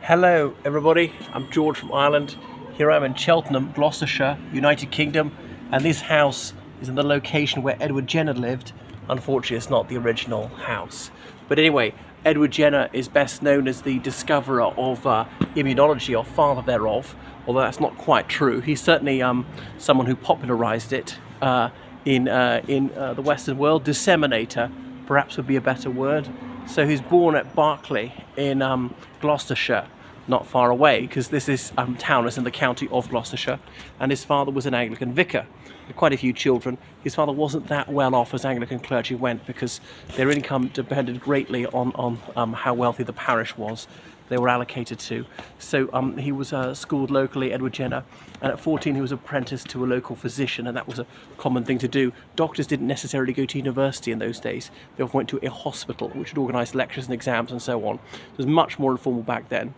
Hello everybody, I'm George from Ireland. Here I am in Cheltenham, Gloucestershire, United Kingdom, and this house is in the location where Edward Jenner lived. Unfortunately, it's not the original house. But anyway, Edward Jenner is best known as the discoverer of immunology, or father thereof, although that's not quite true. He's certainly someone who popularized it in the Western world. Disseminator, perhaps, would be a better word. So he's born at Berkeley in Gloucestershire, not far away, because this town is in the county of Gloucestershire, and his father was an Anglican vicar. Quite a few children. His father wasn't that well off as Anglican clergy went, because their income depended greatly on how wealthy the parish was they were allocated to. So he was schooled locally, Edward Jenner, and at 14 he was apprenticed to a local physician, and that was a common thing to do. Doctors didn't necessarily go to university in those days. They often went to a hospital, which would organise lectures and exams and so on. It was much more informal back then.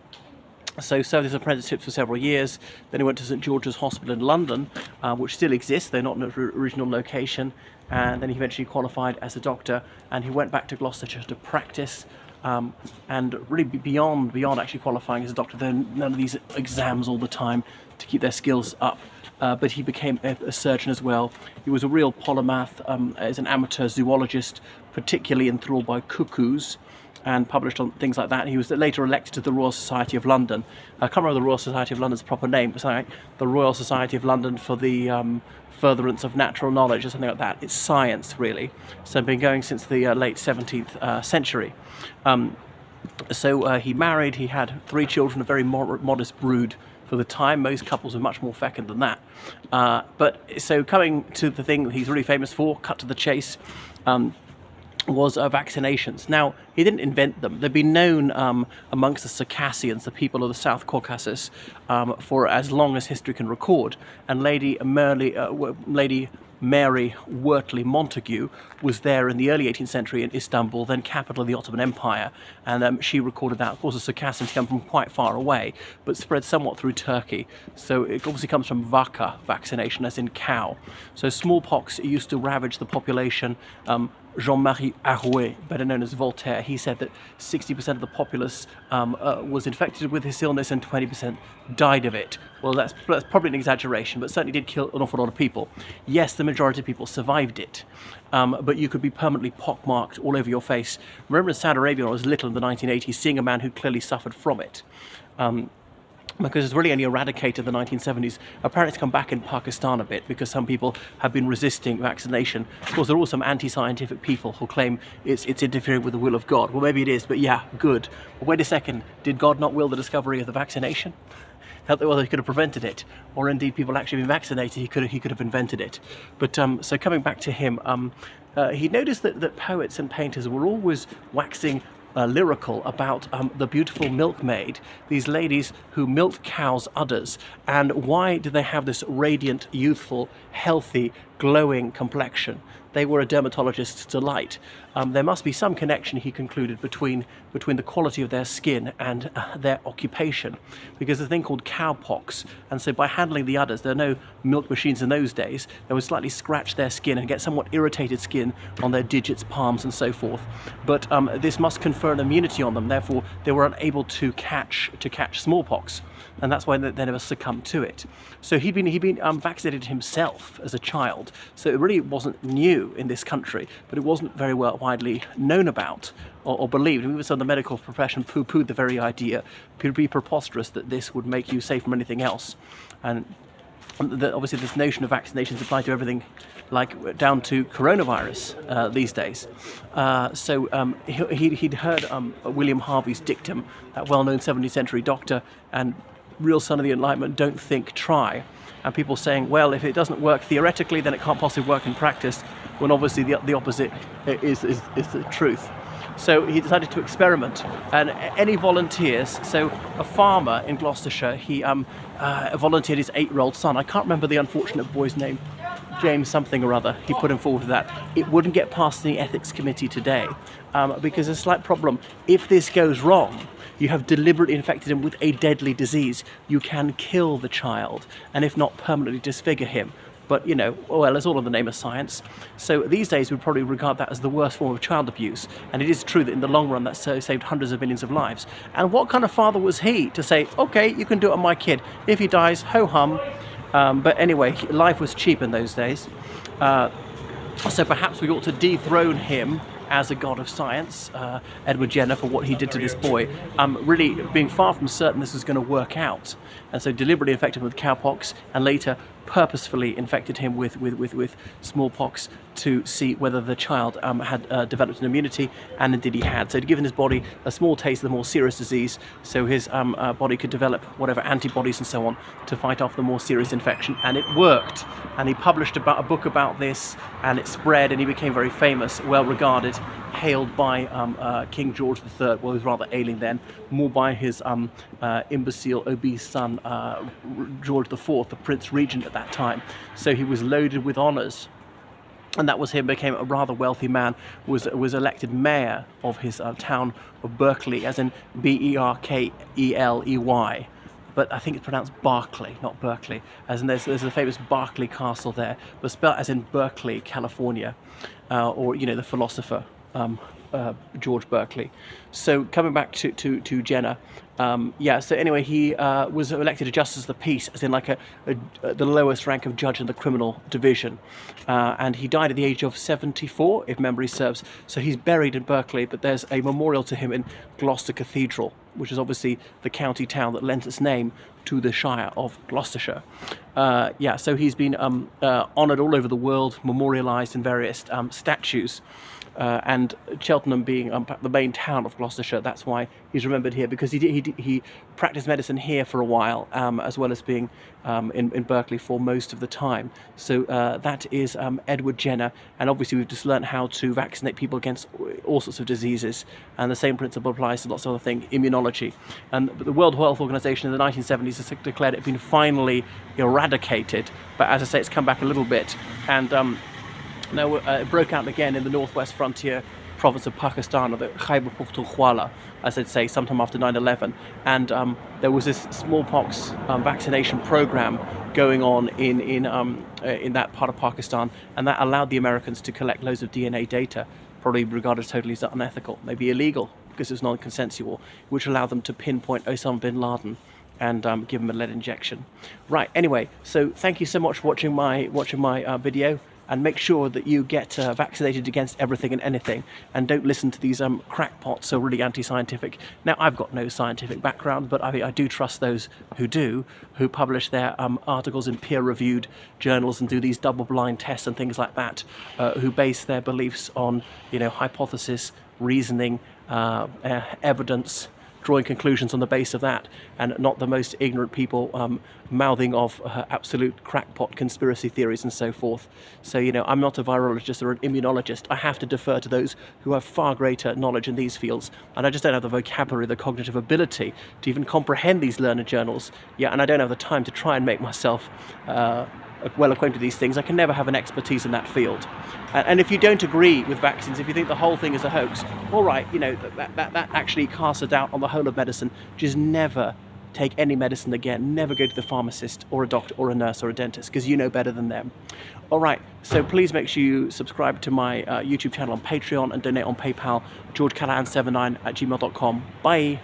So served his apprenticeship for several years. Then he went to St George's Hospital in London, which still exists, though not in its original location. And then he eventually qualified as a doctor, and he went back to Gloucestershire to practice. And really beyond actually qualifying as a doctor, there are none of these exams all the time to keep their skills up. But he became a surgeon as well. He was a real polymath, as an amateur zoologist, particularly enthralled by cuckoos, and published on things like that. He was later elected to the Royal Society of London. I can't remember the Royal Society of London's proper name, but something like the Royal Society of London for the furtherance of natural knowledge, or something like that. It's science, really. So been going since the late 17th century. So he married, he had 3 children, a very modest brood for the time. Most couples are much more fecund than that. But so coming to the thing that he's really famous for, cut to the chase, was vaccinations. Now, he didn't invent them. They've been known amongst the Circassians, the people of the South Caucasus, for as long as history can record. And Lady Mary Wortley Montagu was there in the early 18th century in Istanbul, then capital of the Ottoman Empire, and she recorded that. Of course, the Circassians come from quite far away, but spread somewhat through Turkey. So it obviously comes from vaka, vaccination, as in cow. So smallpox used to ravage the population. Jean-Marie Arouet, better known as Voltaire, he said that 60% of the populace was infected with this illness and 20% died of it. Well, that's probably an exaggeration, but certainly did kill an awful lot of people. Yes, the majority of people survived it, but you could be permanently pockmarked all over your face. Remember in Saudi Arabia when I was little in the 1980s, seeing a man who clearly suffered from it. Because it's really only eradicated in the 1970s. Apparently it's come back in Pakistan a bit because some people have been resisting vaccination. Of course, there are also some anti-scientific people who claim it's interfering with the will of God. Well, maybe it is, but yeah, good. But wait a second, did God not will the discovery of the vaccination? Well, he could have prevented it, or indeed people actually been vaccinated, he could have invented it. But so coming back to him, he noticed that poets and painters were always waxing lyrical about the beautiful milkmaid, these ladies who milked cows' udders, and why do they have this radiant, youthful, healthy, glowing complexion? They were a dermatologist's delight. There must be some connection, he concluded, between the quality of their skin and their occupation, because there's a thing called cowpox, and so by handling the udders, there are no milk machines in those days, they would slightly scratch their skin and get somewhat irritated skin on their digits, palms, and so forth. But this must confer an immunity on them, therefore they were unable to catch smallpox, and that's why they never succumbed to it. So he'd been vaccinated himself as a child, so it really wasn't new in this country, but it wasn't very widely known about or believed. Even some of the medical profession poo-pooed the very idea. It would be preposterous that this would make you safe from anything else. And obviously this notion of vaccinations apply to everything, like down to coronavirus these days. So he'd heard William Harvey's dictum, that well-known 17th century doctor and real son of the Enlightenment, don't think, try. And people saying, well, if it doesn't work theoretically, then it can't possibly work in practice, when obviously the opposite is the truth. So he decided to experiment, and any volunteers, so a farmer in Gloucestershire, he volunteered his 8-year-old son. I can't remember the unfortunate boy's name, James something or other. He put him forward to that. It wouldn't get past the ethics committee today, because there's a slight problem. If this goes wrong, you have deliberately infected him with a deadly disease. You can kill the child, and if not, permanently disfigure him. But, you know, well, it's all in the name of science. So these days we'd probably regard that as the worst form of child abuse. And it is true that in the long run that saved hundreds of millions of lives. And what kind of father was he to say, okay, you can do it on my kid. If he dies, ho-hum. But anyway, life was cheap in those days. So perhaps we ought to dethrone him as a god of science, Edward Jenner, for what he did to this boy, really being far from certain this was going to work out. And so deliberately infected him with cowpox, and later purposefully infected him with smallpox to see whether the child had developed an immunity, and indeed he had. So he'd given his body a small taste of the more serious disease, so his body could develop whatever antibodies and so on to fight off the more serious infection, and it worked. And he published a book about this, and it spread, and he became very famous, well regarded, hailed by King George III, well, he was rather ailing then, more by his imbecile, obese son, George IV, the Prince Regent at that time. So he was loaded with honours. And that was him, became a rather wealthy man, was elected mayor of his town of Berkeley, as in Berkeley. But I think it's pronounced Berkeley, not Berkeley. As in there's a famous Berkeley Castle there, but spelled as in Berkeley, California, or, you know, the philosopher George Berkeley. So coming back to Jenner, yeah. So anyway, he was elected a justice of the peace, as in like the lowest rank of judge in the criminal division, and he died at the age of 74, if memory serves. So he's buried in Berkeley, but there's a memorial to him in Gloucester Cathedral, which is obviously the county town that lent its name to the Shire of Gloucestershire. Yeah, so he's been honoured all over the world, memorialised in various statues. And Cheltenham being the main town of Gloucestershire, that's why he's remembered here, because he practiced medicine here for a while, as well as being in Berkeley for most of the time. So that is Edward Jenner, and obviously we've just learnt how to vaccinate people against all sorts of diseases, and the same principle applies to lots of other things, immunology. And the World Health Organization in the 1970s has declared it had been finally eradicated, but as I say, it's come back a little bit, and now, it broke out again in the northwest frontier province of Pakistan, or the Khyber Pakhtunkhwa, as I'd say, sometime after 9/11. And there was this smallpox vaccination program going on in that part of Pakistan, and that allowed the Americans to collect loads of DNA data, probably regarded as totally unethical, maybe illegal, because it was non-consensual, which allowed them to pinpoint Osama bin Laden and give him a lead injection. Right. Anyway, so thank you so much for watching my video. And make sure that you get vaccinated against everything and anything, and don't listen to these crackpots who are really anti-scientific. Now, I've got no scientific background, but I do trust those who do, who publish their articles in peer-reviewed journals and do these double-blind tests and things like that, who base their beliefs on, you know, hypothesis, reasoning, evidence, drawing conclusions on the base of that, and not the most ignorant people mouthing off absolute crackpot conspiracy theories and so forth. So, you know, I'm not a virologist or an immunologist. I have to defer to those who have far greater knowledge in these fields, and I just don't have the vocabulary, the cognitive ability to even comprehend these learned journals. Yeah, and I don't have the time to try and make myself well acquainted with these things. I can never have an expertise in that field. And if you don't agree with vaccines, if you think the whole thing is a hoax, all right, you know, that actually casts a doubt on the whole of medicine. Just never take any medicine again. Never go to the pharmacist or a doctor or a nurse or a dentist, because you know better than them. All right, so please make sure you subscribe to my YouTube channel on Patreon and donate on PayPal, georgecallahan79@gmail.com. Bye.